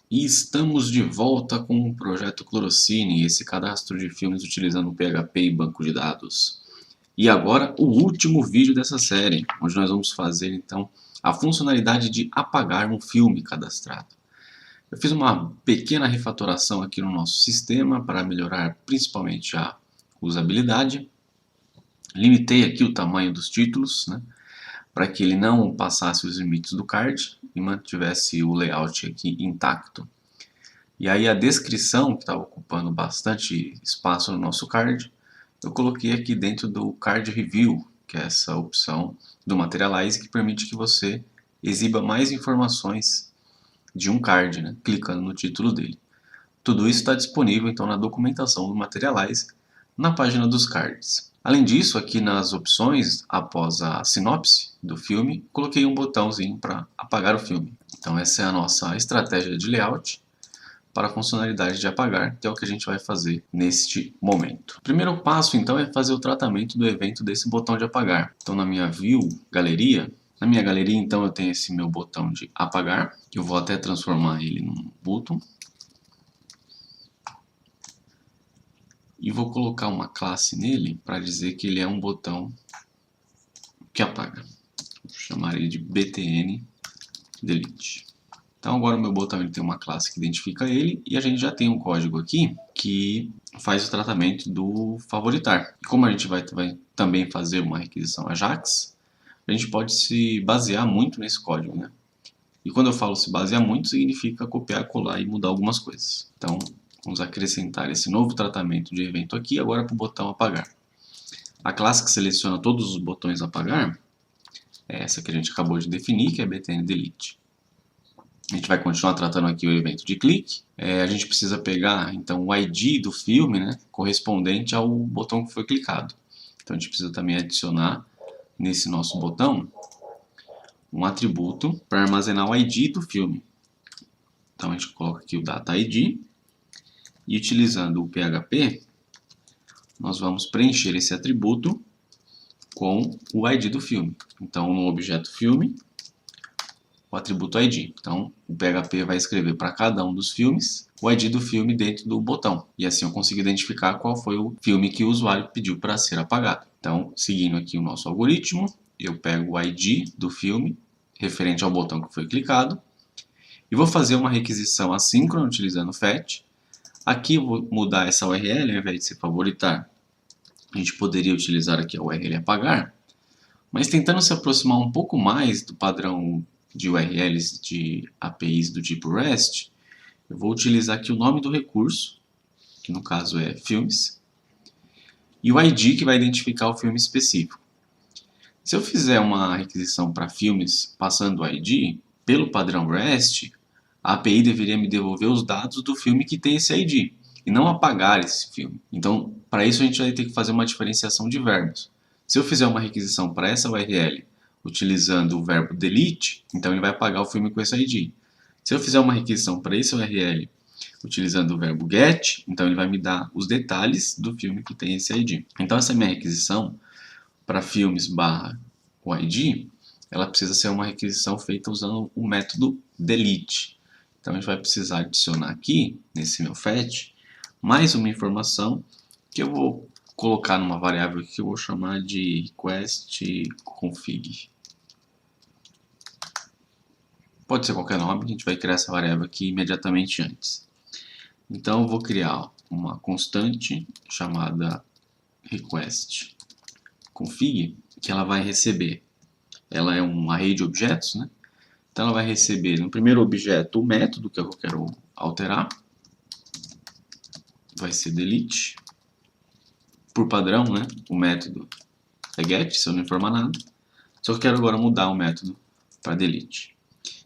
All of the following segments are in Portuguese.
E estamos de volta com o projeto Clorocine, esse cadastro de filmes utilizando PHP e banco de dados. E agora o último vídeo dessa série, onde nós vamos fazer então a funcionalidade de apagar um filme cadastrado. Eu fiz uma pequena refatoração aqui no nosso sistema para melhorar principalmente a usabilidade. Limitei aqui o tamanho dos títulos, né, para que ele não passasse os limites do card e mantivesse o layout aqui intacto. E aí a descrição, que estava ocupando bastante espaço no nosso card, eu coloquei aqui dentro do Card Review, que é essa opção do Materialize que permite que você exiba mais informações de um card, né, clicando no título dele. Tudo isso está disponível então na documentação do Materialize, na página dos cards. Além disso, aqui nas opções, após a sinopse do filme, coloquei um botãozinho para apagar o filme. Então essa é a nossa estratégia de layout para a funcionalidade de apagar, que é o que a gente vai fazer neste momento. O primeiro passo, então, é fazer o tratamento do evento desse botão de apagar. Então, na minha View, Galeria, na minha galeria, então, eu tenho esse meu botão de apagar, que eu vou até transformar ele num botão. E vou colocar uma classe nele para dizer que ele é um botão que apaga. Vou chamar ele de btn delete. Então agora o meu botão ele tem uma classe que identifica ele e a gente já tem um código aqui que faz o tratamento do favoritar. Como a gente vai também fazer uma requisição Ajax, a gente pode se basear muito nesse código, né? E quando eu falo se basear muito, significa copiar, colar e mudar algumas coisas. Então vamos acrescentar esse novo tratamento de evento aqui agora para o botão apagar. A classe que seleciona todos os botões apagar é essa que a gente acabou de definir, que é btn delete. A gente vai continuar tratando aqui o evento de clique. A gente precisa pegar então o ID do filme, né, correspondente ao botão que foi clicado. Então a gente precisa também adicionar nesse nosso botão um atributo para armazenar o ID do filme. Então a gente coloca aqui o data ID e utilizando o PHP nós vamos preencher esse atributo com o ID do filme. Então no objeto filme o atributo ID. Então, o PHP vai escrever para cada um dos filmes o ID do filme dentro do botão. E assim eu consigo identificar qual foi o filme que o usuário pediu para ser apagado. Então, seguindo aqui o nosso algoritmo, eu pego o ID do filme, referente ao botão que foi clicado, e vou fazer uma requisição assíncrona utilizando fetch. Aqui eu vou mudar essa URL, ao invés de ser favoritar, a gente poderia utilizar aqui a URL apagar, mas tentando se aproximar um pouco mais do padrão de URLs de APIs do tipo REST, eu vou utilizar aqui o nome do recurso, que no caso é filmes, e o ID que vai identificar o filme específico. Se eu fizer uma requisição para filmes passando o ID, pelo padrão REST, a API deveria me devolver os dados do filme que tem esse ID, e não apagar esse filme. Então, para isso a gente vai ter que fazer uma diferenciação de verbos. Se eu fizer uma requisição para essa URL utilizando o verbo delete, então ele vai apagar o filme com esse ID. Se eu fizer uma requisição para esse URL utilizando o verbo get, então ele vai me dar os detalhes do filme que tem esse ID. Então essa minha requisição para filmes barra o ID, ela precisa ser uma requisição feita usando o método delete. Então a gente vai precisar adicionar aqui, nesse meu fetch, mais uma informação que eu vou colocar numa variável que eu vou chamar de request_config. Pode ser qualquer nome, a gente vai criar essa variável aqui imediatamente antes. Então eu vou criar uma constante chamada request_config, que ela vai receber, ela é um array de objetos, né? Então ela vai receber no primeiro objeto o método que eu quero alterar, vai ser delete, por padrão, né? O método é get, se eu não informar nada, só que eu quero agora mudar o método para delete.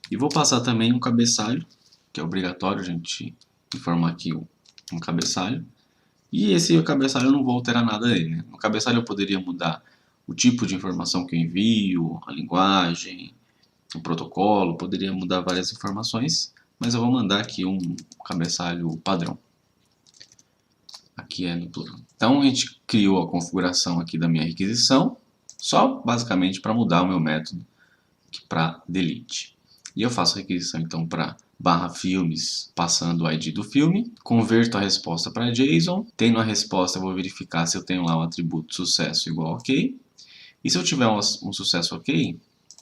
E vou passar também um cabeçalho, que é obrigatório a gente informar aqui um cabeçalho. E esse cabeçalho eu não vou alterar nada nele, né? No cabeçalho eu poderia mudar o tipo de informação que eu envio, a linguagem, o protocolo, poderia mudar várias informações, mas eu vou mandar aqui um cabeçalho padrão. Aqui é no plural. Então a gente criou a configuração aqui da minha requisição, só basicamente para mudar o meu método para delete. E eu faço a requisição então para filmes, passando o ID do filme, converto a resposta para JSON, tendo a resposta eu vou verificar se eu tenho lá o atributo sucesso igual ok, e se eu tiver um sucesso ok,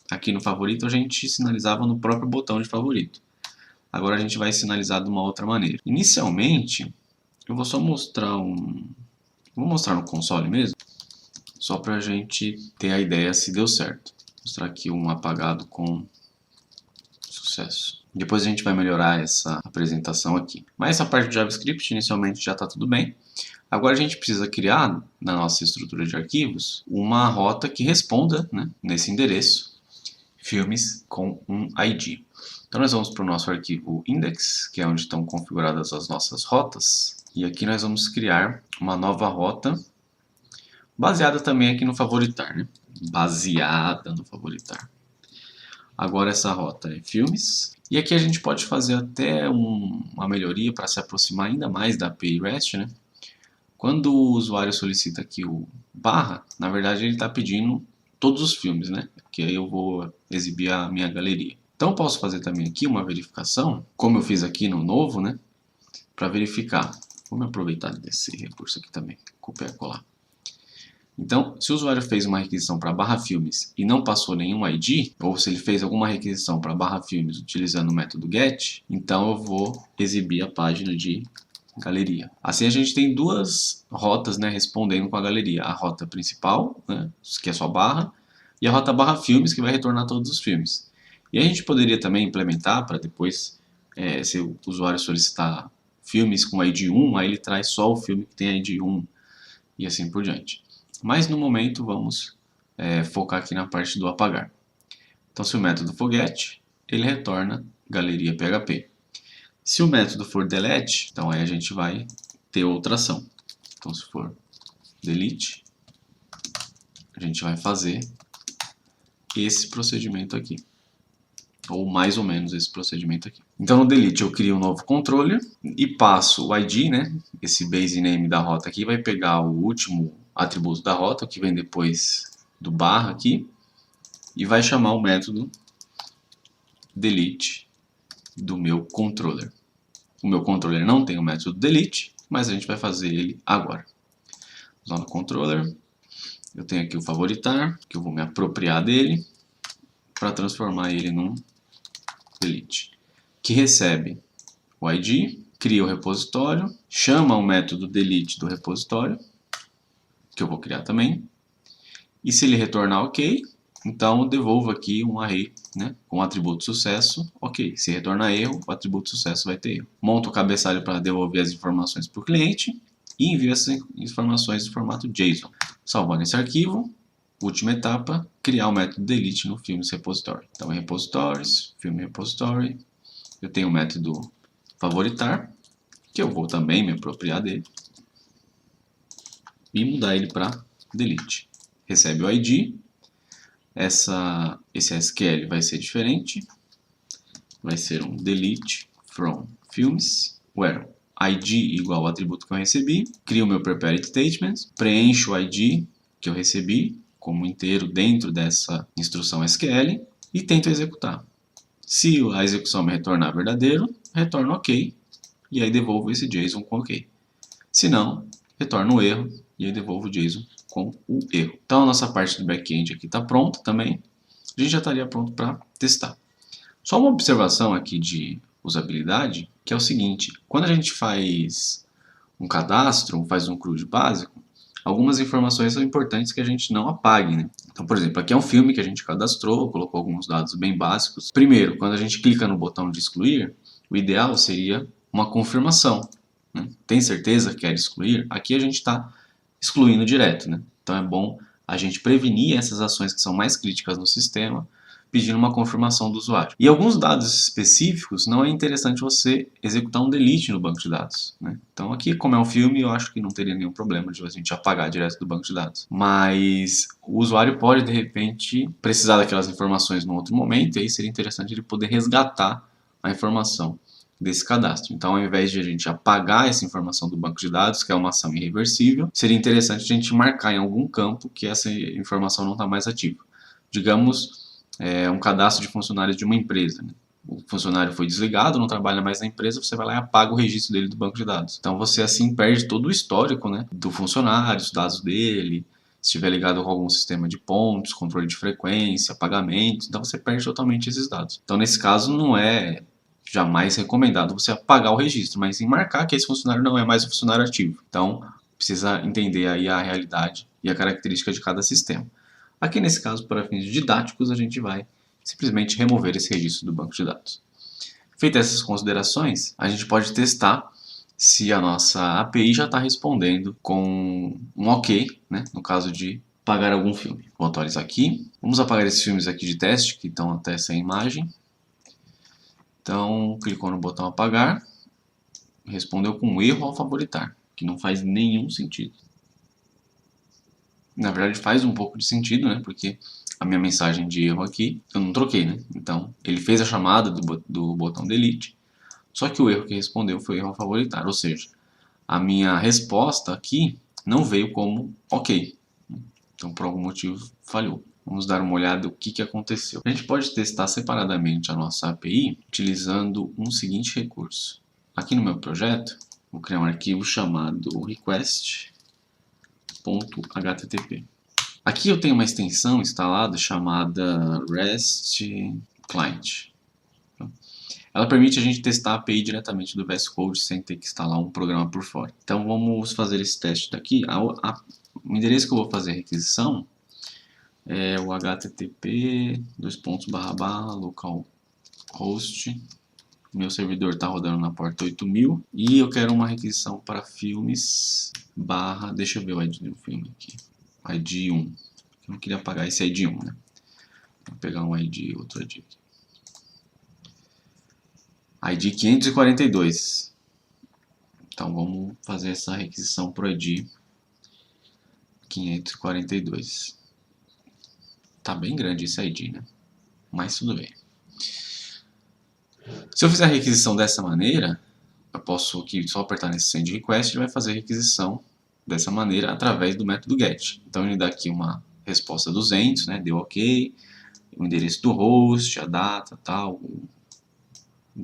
aqui no favorito a gente sinalizava no próprio botão de favorito. Agora a gente vai sinalizar de uma outra maneira. Inicialmente, eu vou só mostrar vou mostrar no console mesmo, só para a gente ter a ideia se deu certo. Vou mostrar aqui um apagado com sucesso. Depois a gente vai melhorar essa apresentação aqui. Mas essa parte de JavaScript inicialmente já está tudo bem. Agora a gente precisa criar, na nossa estrutura de arquivos, uma rota que responda, né, nesse endereço, filmes com um ID. Então nós vamos para o nosso arquivo index, que é onde estão configuradas as nossas rotas. E aqui nós vamos criar uma nova rota, baseada também aqui no favoritar, né? Baseada no favoritar. Agora essa rota é filmes. E aqui a gente pode fazer até uma melhoria para se aproximar ainda mais da API REST, né? Quando o usuário solicita aqui o barra, na verdade ele está pedindo todos os filmes, né? Que aí eu vou exibir a minha galeria. Então eu posso fazer também aqui uma verificação, como eu fiz aqui no novo, né? Para verificar. Vamos aproveitar desse recurso aqui também, copiar e colar. Então, se o usuário fez uma requisição para barra filmes e não passou nenhum ID, ou se ele fez alguma requisição para barra filmes utilizando o método get, então eu vou exibir a página de galeria. Assim a gente tem duas rotas, né, respondendo com a galeria. A rota principal, né, que é só barra, e a rota barra filmes, que vai retornar todos os filmes. E a gente poderia também implementar para depois, se o usuário solicitar filmes com ID 1, aí ele traz só o filme que tem ID 1 e assim por diante. Mas no momento vamos focar aqui na parte do apagar. Então se o método for get, ele retorna galeria PHP. Se o método for delete, então aí a gente vai ter outra ação. Então se for delete, a gente vai fazer esse procedimento aqui. Ou mais ou menos esse procedimento aqui. Então no delete eu crio um novo controller e passo o ID, né? Esse base name da rota aqui vai pegar o último atributo da rota, que vem depois do barra aqui, e vai chamar o método delete do meu controller. O meu controller não tem o método delete, mas a gente vai fazer ele agora. Lá no controller, eu tenho aqui o favoritar, que eu vou me apropriar dele, para transformar ele num delete, que recebe o ID, cria o repositório, chama o método delete do repositório, que eu vou criar também, e se ele retornar ok, então eu devolvo aqui um array, né, com o atributo sucesso, ok. Se retornar erro, o atributo sucesso vai ter erro. Monto o cabeçalho para devolver as informações para o cliente e envio essas informações em formato JSON. Salvando esse arquivo, última etapa, criar o método delete no filmes repository. Então, em repositories, filme repository, eu tenho o método favoritar, que eu vou também me apropriar dele, e mudar ele para delete. Recebe o ID, esse SQL vai ser diferente, vai ser um delete from filmes, where ID igual ao atributo que eu recebi, crio o meu prepared statement, preencho o ID que eu recebi como inteiro dentro dessa instrução SQL e tento executar. Se a execução me retornar verdadeiro, retorno ok, e aí devolvo esse JSON com ok. Se não, retorno o erro e aí devolvo o JSON com o erro. Então a nossa parte do back-end aqui está pronta também. A gente já estaria pronto para testar. Só uma observação aqui de usabilidade, que é o seguinte: quando a gente faz um cadastro, faz um CRUD básico, algumas informações são importantes que a gente não apague, né? Então, por exemplo, aqui é um filme que a gente cadastrou, colocou alguns dados bem básicos. Primeiro, quando a gente clica no botão de excluir, o ideal seria uma confirmação, né? Tem certeza que quer excluir? Aqui a gente está excluindo direto, né? Então é bom a gente prevenir essas ações que são mais críticas no sistema, pedindo uma confirmação do usuário. E alguns dados específicos, não é interessante você executar um delete no banco de dados, né? Então aqui, como é um filme, eu acho que não teria nenhum problema de a gente apagar direto do banco de dados. Mas o usuário pode, de repente, precisar daquelas informações num outro momento, e aí seria interessante ele poder resgatar a informação desse cadastro. Então, ao invés de a gente apagar essa informação do banco de dados, que é uma ação irreversível, seria interessante a gente marcar em algum campo que essa informação não está mais ativa. Digamos, um cadastro de funcionários de uma empresa, né? o funcionário foi desligado, não trabalha mais na empresa, você vai lá e apaga o registro dele do banco de dados. Então você assim perde todo o histórico, né, do funcionário, os dados dele, se estiver ligado com algum sistema de pontos, controle de frequência, pagamento, então você perde totalmente esses dados. Então nesse caso não é jamais recomendado você apagar o registro, mas sim marcar que esse funcionário não é mais um funcionário ativo. Então precisa entender aí a realidade e a característica de cada sistema. Aqui nesse caso, para fins didáticos, a gente vai simplesmente remover esse registro do banco de dados. Feitas essas considerações, a gente pode testar se a nossa API já está respondendo com um OK, né, no caso de apagar algum filme. Vou atualizar aqui. Vamos apagar esses filmes aqui de teste, que estão até sem imagem. Então, clicou no botão apagar, respondeu com um erro ao favoritar, que não faz nenhum sentido. Na verdade faz um pouco de sentido, né, porque a minha mensagem de erro aqui, eu não troquei, né? Então, ele fez a chamada do botão delete, só que o erro que respondeu foi erro a favoritar, ou seja, a minha resposta aqui não veio como OK. Então, por algum motivo, falhou. Vamos dar uma olhada no que aconteceu. A gente pode testar separadamente a nossa API utilizando um seguinte recurso. Aqui no meu projeto, vou criar um arquivo chamado request.http. Aqui eu tenho uma extensão instalada chamada REST Client. Ela permite a gente testar a API diretamente do VS Code sem ter que instalar um programa por fora. Então vamos fazer esse teste daqui. O endereço que eu vou fazer a requisição é o http://localhost. Meu servidor está rodando na porta 8000 e eu quero uma requisição para filmes / deixa eu ver o ID do filme aqui. ID 1. Eu não queria apagar esse ID 1, né? Vou pegar um ID, outro ID aqui. ID 542. Então vamos fazer essa requisição para o ID 542. Tá bem grande esse ID, né? Mas tudo bem. Se eu fizer a requisição dessa maneira, eu posso aqui só apertar nesse send request e ele vai fazer a requisição dessa maneira através do método get. Então ele dá aqui uma resposta 200, né? Deu OK, o endereço do host, a data, tal,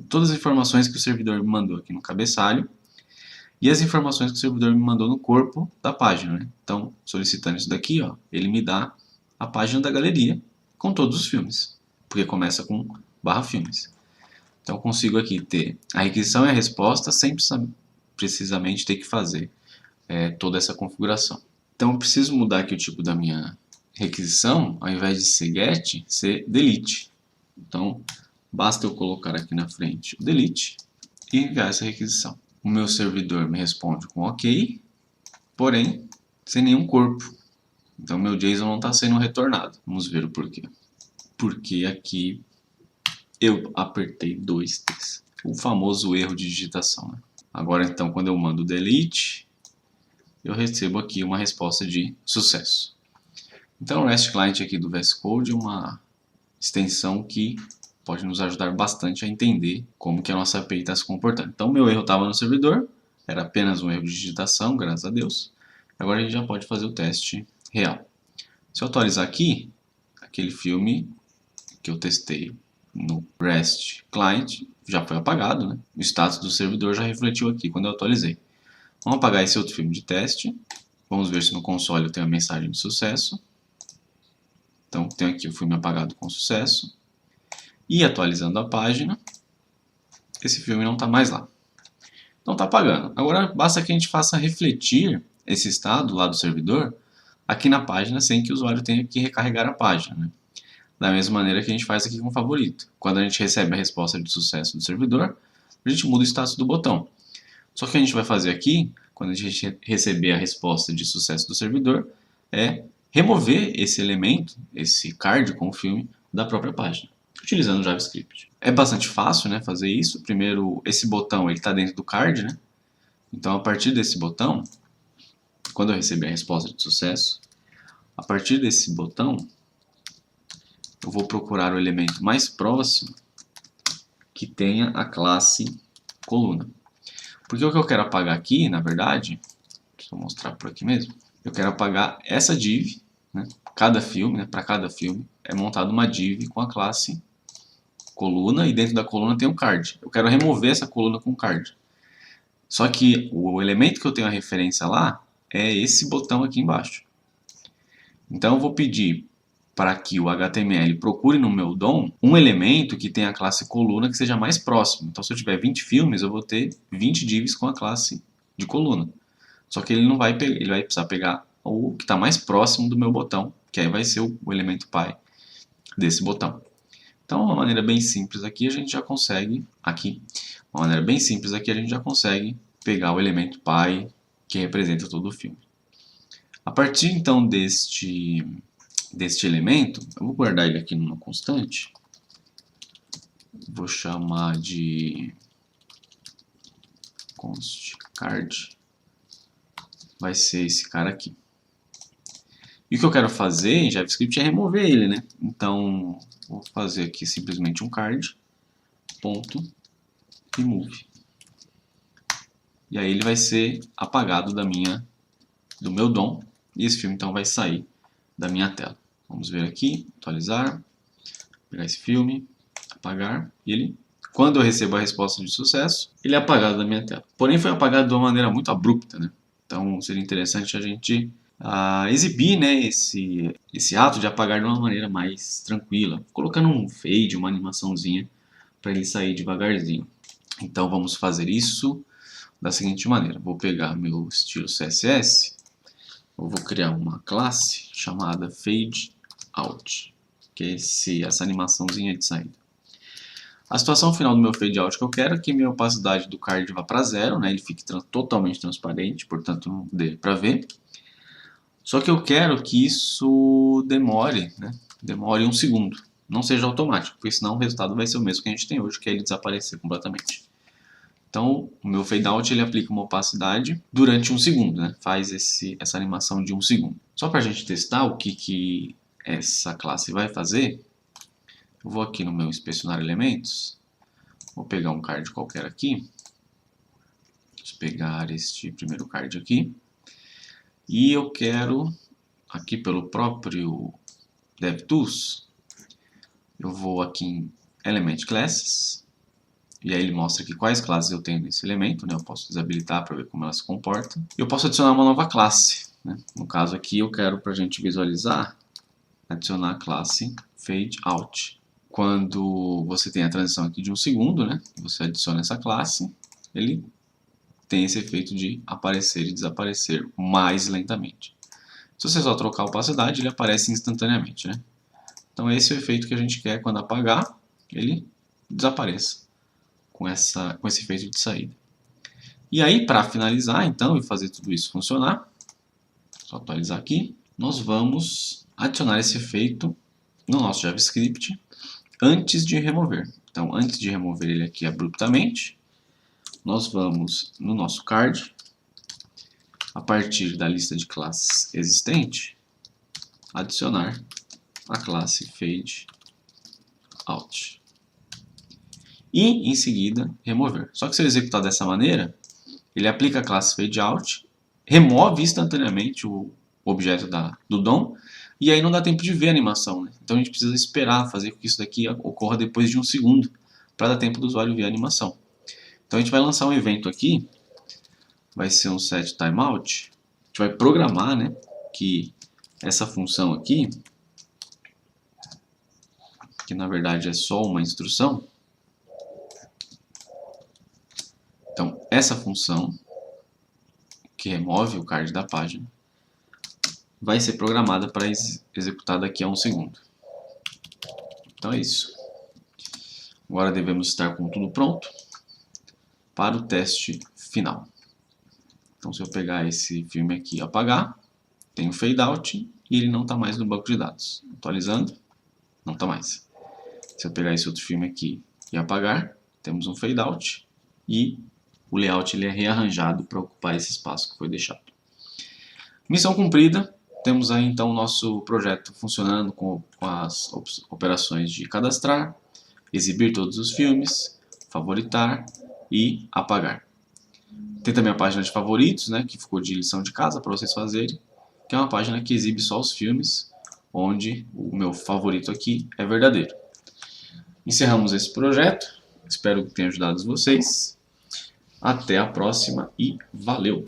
todas as informações que o servidor me mandou aqui no cabeçalho e as informações que o servidor me mandou no corpo da página, né? Então, solicitando isso daqui, ó, ele me dá a página da galeria com todos os filmes, porque começa com /filmes. Então, eu consigo aqui ter a requisição e a resposta sem precisamente ter que fazer toda essa configuração. Então, eu preciso mudar aqui o tipo da minha requisição, ao invés de ser get, ser delete. Então, basta eu colocar aqui na frente o delete e enviar essa requisição. O meu servidor me responde com OK, porém, sem nenhum corpo. Então, meu JSON não está sendo retornado. Vamos ver o porquê. Porque aqui eu apertei 2 T's. O famoso erro de digitação, né? Agora, então, quando eu mando delete, eu recebo aqui uma resposta de sucesso. Então, o REST Client aqui do VS Code é uma extensão que pode nos ajudar bastante a entender como que a nossa API está se comportando. Então, meu erro estava no servidor, era apenas um erro de digitação, graças a Deus. Agora a gente já pode fazer o teste real. Se eu atualizar aqui, aquele filme que eu testei no REST Client já foi apagado, né? O status do servidor já refletiu aqui quando eu atualizei. Vamos apagar esse outro filme de teste. Vamos ver se no console eu tenho a mensagem de sucesso. Então, tenho aqui o filme apagado com sucesso. E atualizando a página, esse filme não está mais lá. Então está apagando. Agora basta que a gente faça refletir esse estado lá do servidor aqui na página sem que o usuário tenha que recarregar a página, né? Da mesma maneira que a gente faz aqui com o favorito. Quando a gente recebe a resposta de sucesso do servidor, a gente muda o status do botão. Só que a gente vai fazer aqui, quando a gente receber a resposta de sucesso do servidor, é remover esse elemento, esse card com o filme, da própria página, utilizando o JavaScript. É bastante fácil, né, fazer isso. Primeiro, esse botão está dentro do card, né? Então, a partir desse botão, quando eu receber a resposta de sucesso, a partir desse botão, eu vou procurar o elemento mais próximo que tenha a classe coluna. Porque o que eu quero apagar aqui, na verdade, deixa eu mostrar por aqui mesmo, eu quero apagar essa div, né? Cada filme, né? Para cada filme é montada uma div com a classe coluna e dentro da coluna tem um card. Eu quero remover essa coluna com card. Só que o elemento que eu tenho a referência lá é esse botão aqui embaixo. Então eu vou pedir para que o HTML procure no meu DOM um elemento que tenha a classe coluna que seja mais próximo. Então se eu tiver 20 filmes, eu vou ter 20 divs com a classe de coluna. Só que ele não vai pegar, ele vai precisar pegar o que está mais próximo do meu botão, que aí vai ser o elemento pi desse botão. Então, uma maneira bem simples aqui a gente já consegue, pegar o elemento pi que representa todo o filme. A partir então deste elemento, eu vou guardar ele aqui numa constante, vou chamar de const card, vai ser esse cara aqui. E o que eu quero fazer em JavaScript é remover ele, né? Então, vou fazer aqui simplesmente um card, ponto, remove. E aí ele vai ser apagado do meu DOM, e esse filme então vai sair da minha tela. Vamos ver aqui, atualizar, pegar esse filme, apagar, e ele, quando eu recebo a resposta de sucesso, ele é apagado da minha tela. Porém foi apagado de uma maneira muito abrupta, né? Então seria interessante a gente exibir, né, esse ato de apagar de uma maneira mais tranquila, colocando um fade, uma animaçãozinha, para ele sair devagarzinho. Então vamos fazer isso da seguinte maneira. Vou pegar meu estilo CSS, eu vou criar uma classe chamada fadeOut, que é essa animaçãozinha de saída. A situação final do meu fadeout que eu quero é que minha opacidade do card vá para zero, né, ele fique totalmente transparente, portanto não dê para ver. Só que eu quero que isso demore, né? Demore 1 segundo. Não seja automático, porque senão o resultado vai ser o mesmo que a gente tem hoje, que é ele desaparecer completamente. Então, o meu fadeout ele aplica uma opacidade durante 1 segundo, né? Faz essa animação de 1 segundo. Só para a gente testar o que essa classe vai fazer, eu vou aqui no meu inspecionar elementos, vou pegar um card qualquer aqui, vou pegar este primeiro card aqui, e eu quero, aqui pelo próprio DevTools, eu vou aqui em Element Classes, e aí ele mostra aqui quais classes eu tenho nesse elemento, né? Eu posso desabilitar para ver como ela se comporta. E eu posso adicionar uma nova classe, né? No caso aqui eu quero, para a gente visualizar, adicionar a classe fadeOut. Quando você tem a transição aqui de 1 segundo, né? Você adiciona essa classe, ele tem esse efeito de aparecer e desaparecer mais lentamente. Se você só trocar a opacidade, ele aparece instantaneamente, né? Então esse é o efeito que a gente quer quando apagar, ele desapareça com esse efeito de saída. E aí, para finalizar, então, e fazer tudo isso funcionar, só atualizar aqui, nós vamos adicionar esse efeito no nosso JavaScript antes de remover. Então, antes de remover ele aqui abruptamente, nós vamos no nosso card, a partir da lista de classes existente, adicionar a classe fadeOut. E, em seguida, remover. Só que se eu executar dessa maneira, ele aplica a classe fadeOut, remove instantaneamente o objeto do DOM, e aí não dá tempo de ver a animação, né? Então a gente precisa esperar, fazer com que isso daqui ocorra depois de 1 segundo, para dar tempo do usuário ver a animação. Então a gente vai lançar um evento aqui, vai ser um setTimeout, a gente vai programar, né, que essa função aqui, que na verdade é só uma instrução, então essa função, que remove o card da página, vai ser programada para executar daqui a 1 segundo. Então é isso. Agora devemos estar com tudo pronto para o teste final. Então se eu pegar esse filme aqui e apagar, tem o fadeout e ele não está mais no banco de dados. Atualizando, não está mais. Se eu pegar esse outro filme aqui e apagar, temos um fadeout e o layout ele é rearranjado para ocupar esse espaço que foi deixado. Missão cumprida. Temos aí então o nosso projeto funcionando com as operações de cadastrar, exibir todos os filmes, favoritar e apagar. Tem também a página de favoritos, né, que ficou de lição de casa para vocês fazerem, que é uma página que exibe só os filmes onde o meu favorito aqui é verdadeiro. Encerramos esse projeto. Espero que tenha ajudado vocês. Até a próxima e valeu!